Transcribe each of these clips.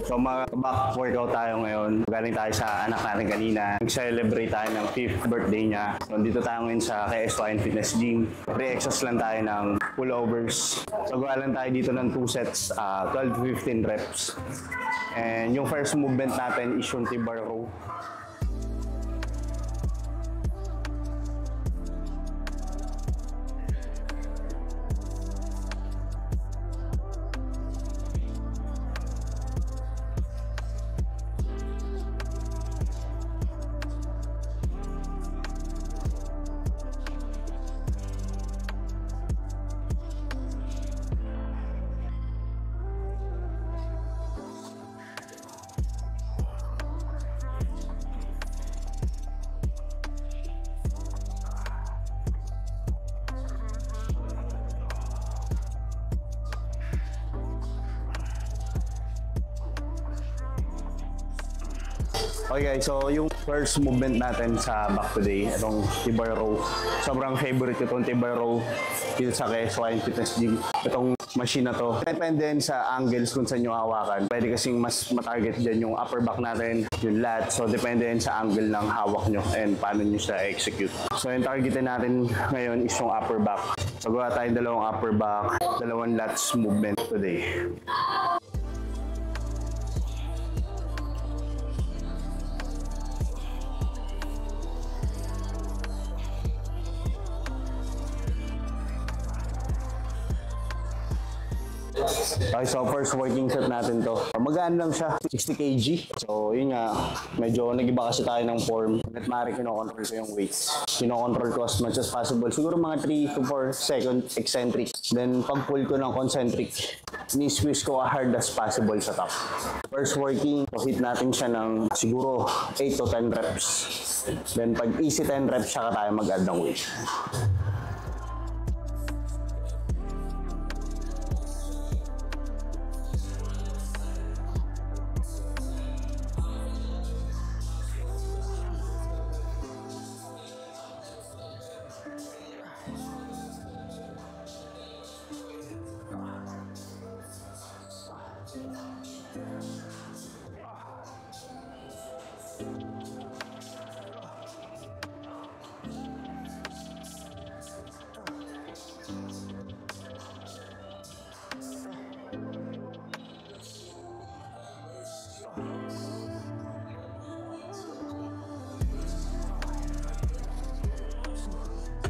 So mag-back workout tayo ngayon. Galing tayo sa anak natin kanina. Nag-celebrate tayo ng 5th birthday niya. So dito tayo ngayon sa KSYN Fitness Gym. Pre-exercise lang tayo ng pullovers. So gawa lang tayo dito ng 2 sets, 12 to 15 reps. And yung first movement natin is yung T-bar row. Okay guys, so yung first movement natin sa back today, itong T-bar row. Sobrang favorite ko itong T-bar row dito sa KSYN Fitness Gym. Itong machine na to. Depende sa angles kung saan nyo hawakan. Pwede kasing mas matarget dyan yung upper back natin, yung lat. So depende sa angle ng hawak nyo and paano nyo siya execute. So yung targetin natin ngayon is yung upper back. So gawa tayong dalawang upper back, dalawang lats movement today. Okay, so first working set natin to. Magaan lang siya, 60 kg. So yun nga, medyo nag-iba kasi tayo ng form. At maaari kinokontrol ko yung weights. Kinokontrol ko as much as possible. Siguro mga 3 to 4 second eccentric. Then pag pull ko ng concentric, ni-squeeze ko as hard as possible sa top. First working, so hit natin siya ng siguro 8 to 10 reps. Then pag easy 10 reps, saka tayo mag-add ng weight.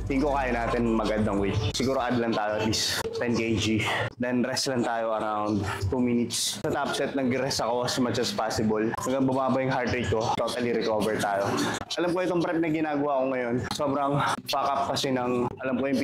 Tingin ko kaya natin mag-add ng weight. Siguro add lang tayo at least 10 kg. Then rest lang tayo around 2 minutes. Sa top set, nag-rest ako as much as possible. Hanggang bumaba yung heart rate ko, totally recover tayo. Alam ko itong prep na ginagawa ko ngayon, sobrang fuck up kasi ng, alam ko yung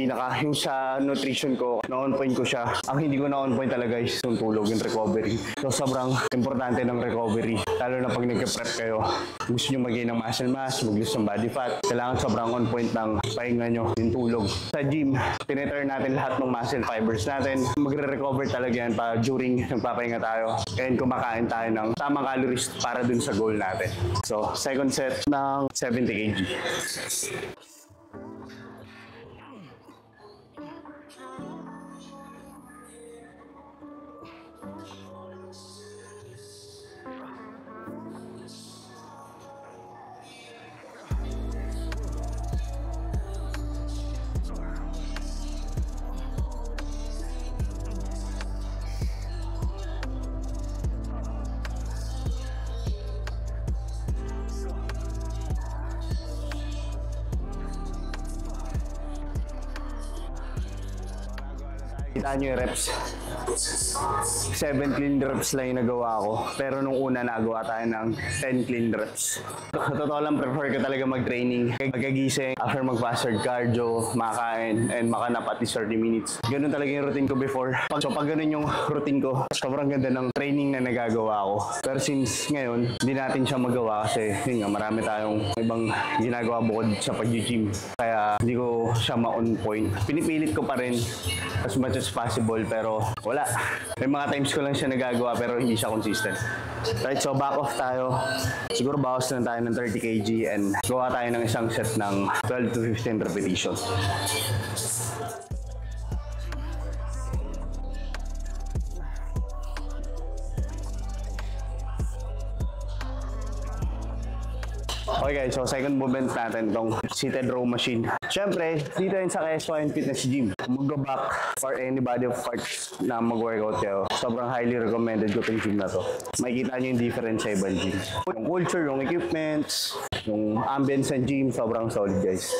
yung sa nutrition ko, na-on point ko siya. Ang hindi ko na-on point talaga is yung tulog, yung recovery. So sobrang importante ng recovery. Lalo na pag nagka-prep kayo, gusto nyo mag-gain ng muscle mass, mag-lose ng body fat. Kailangan sobrang on point ng pahinga nyo, yung tulog. Sa gym, tineturn natin lahat ng muscle fibers natin. Magre-recover talaga yan pa during nagpapahinga tayo. And kumakain tayo ng tamang calories para dun sa goal natin. So, second set ng 70 kg. Kita nyo yung reps. 7 clean reps lang yung nagawa ko. Pero nung una nagawa tayo ng 10 clean reps. Sa totoo lang, prefer ko talaga mag-training. Magagising, after mag-fasted cardio, makain, and makanap at least 30 minutes. Ganun talaga yung routine ko before. So pag ganun yung routine ko, sobrang ganda ng training na nagagawa ko. Pero since ngayon, hindi natin siya magawa kasi yun nga, marami tayong ibang ginagawa bukod sa pag-gym. Kaya hindi ko siya ma-on point. Pinipilit ko pa rin as much as possible pero wala. May mga times ko lang siya nagagawa pero hindi siya consistent. Right, so back off tayo. Siguro bawas lang tayo ng 30 kg and gawa tayo ng isang set ng 12 to 15 repetitions. Okay guys, so second movement natin itong seated row machine. Siyempre, dito yun sa KS1 Fitness Gym. Mag-back for anybody of parts na mag-workout kayo. Sobrang highly recommended ko itong gym na to. Makikita nyo yung difference sa ibang gym. Yung culture, yung equipments, yung ambience ng gym, sobrang solid guys.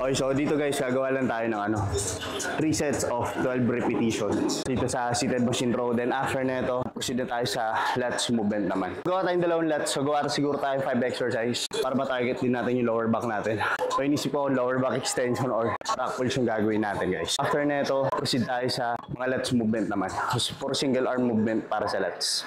Okay, so dito guys, gagawa lang tayo ng 3 sets of 12 repetitions dito sa seated machine row. Then after neto, proceed na tayo sa lats movement naman. Gawa tayong dalawang lats, so gawa siguro tayo 5 exercise para ma-target din natin yung lower back natin. So inisip ko lower back extension or back pulls yung gagawin natin guys. After neto, proceed tayo sa mga lats movement naman. So for single arm movement para sa lats.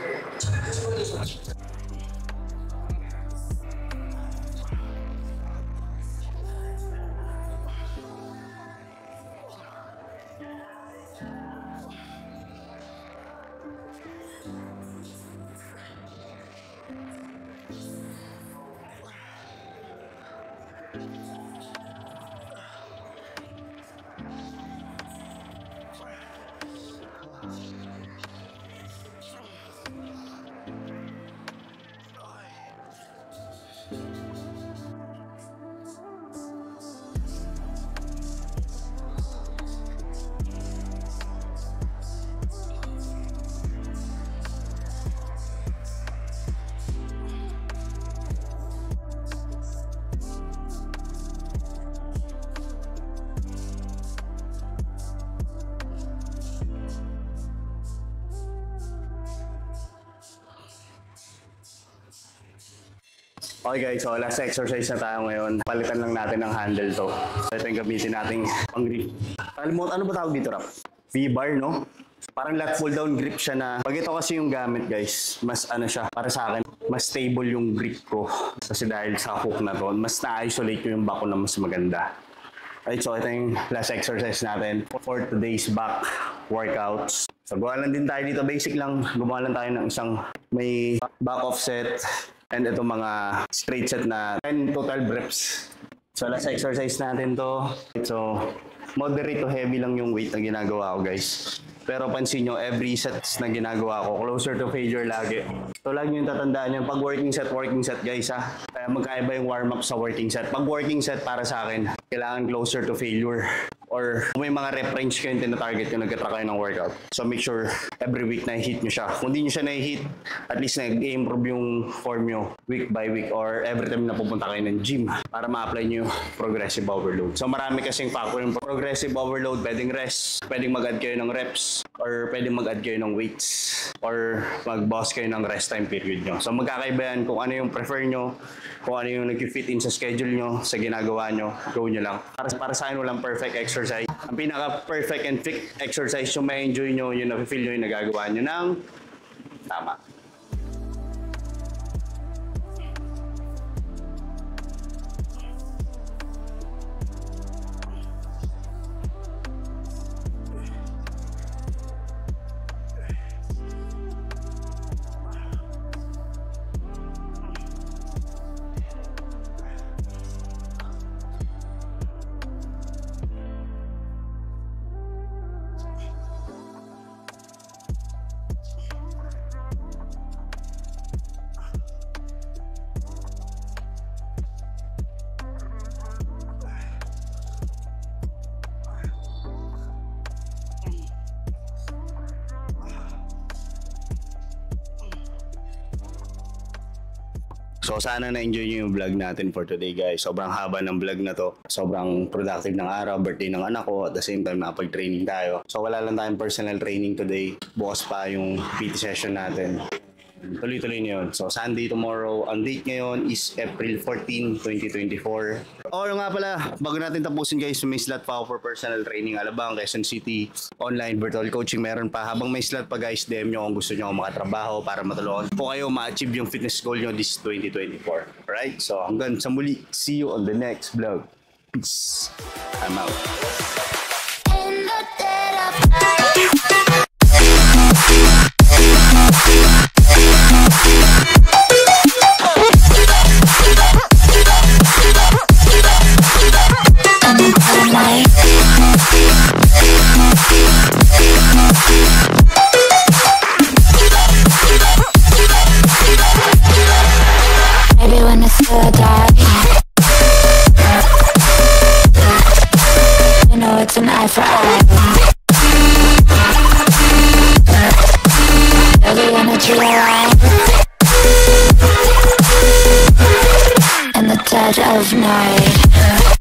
Okay guys, so last exercise na tayo ngayon. Palitan lang natin ng handle to. So ito yung gamitin nating pang grip. Ano ba tawag dito, Rap? V-bar, no? Parang lat pull down grip siya na pag ito kasi yung gamit guys, mas siya, para sa akin, mas stable yung grip ko. Kasi dahil sa hook na to, mas na-isolate yung back ko na mas maganda. Right, so ito yung last exercise natin for today's back workouts. So gawa lang din tayo dito, basic lang. Gumawa lang tayo ng isang may back offset and ito mga straight set na 10 to 12 reps. So last exercise natin to. So moderate to heavy lang yung weight na ginagawa ko guys. Pero pansin nyo, every sets na ginagawa ko, closer to failure lagi. So lagi nyo tatandaan nyo, pag working set guys ha. Kaya magkaiba yung warm up sa working set. Pag working set para sa akin, kailangan closer to failure. Or kung may mga rep range kayo yung tinatarget yung nagtatrack kayo ng workout. So make sure every week na-hit nyo siya. Kung di nyo siya na-hit, at least nag-improve yung form nyo week by week or every time na pupunta kayo ng gym para ma-apply nyo progressive overload. So marami kasing factor yung progressive overload. Pwedeng rest, pwedeng mag-add kayo ng reps, or pwedeng mag-add kayo ng weights, or mag-boss kayo ng rest time period nyo. So magkakaiba yan kung ano yung prefer nyo, kung ano yung nag-fit in sa schedule nyo, sa ginagawa nyo, go nyo lang. Para sa akin, walang perfect exercise. Ang pinaka-perfect and fit exercise yung ma-enjoy nyo, yung na-feel nyo yung nagagawa nyo ng tama. So sana na-enjoy nyo yung vlog natin for today guys. Sobrang haba ng vlog na to. Sobrang productive ng araw, birthday ng anak ko. At the same time, nakapag-training tayo. So wala lang tayong personal training today. Bukas pa yung PT session natin. Tuloy-tuloy na yun. So, Sunday tomorrow. Ang date ngayon is April 14, 2024. O, nga pala, bago natin tapusin guys, may slot pa ako for personal training. Alabang, Quezon City, online virtual coaching meron pa. Habang may slot pa guys, DM nyo kung gusto nyo makatrabaho para matulungan po kayo ma-achieve yung fitness goal nyo this 2024. Alright? So, hanggang sa muli. See you on the next vlog. Peace. I'm out. Maybe when it's still dark, you know it's an eye for eye. Every energy alive in the dead of night.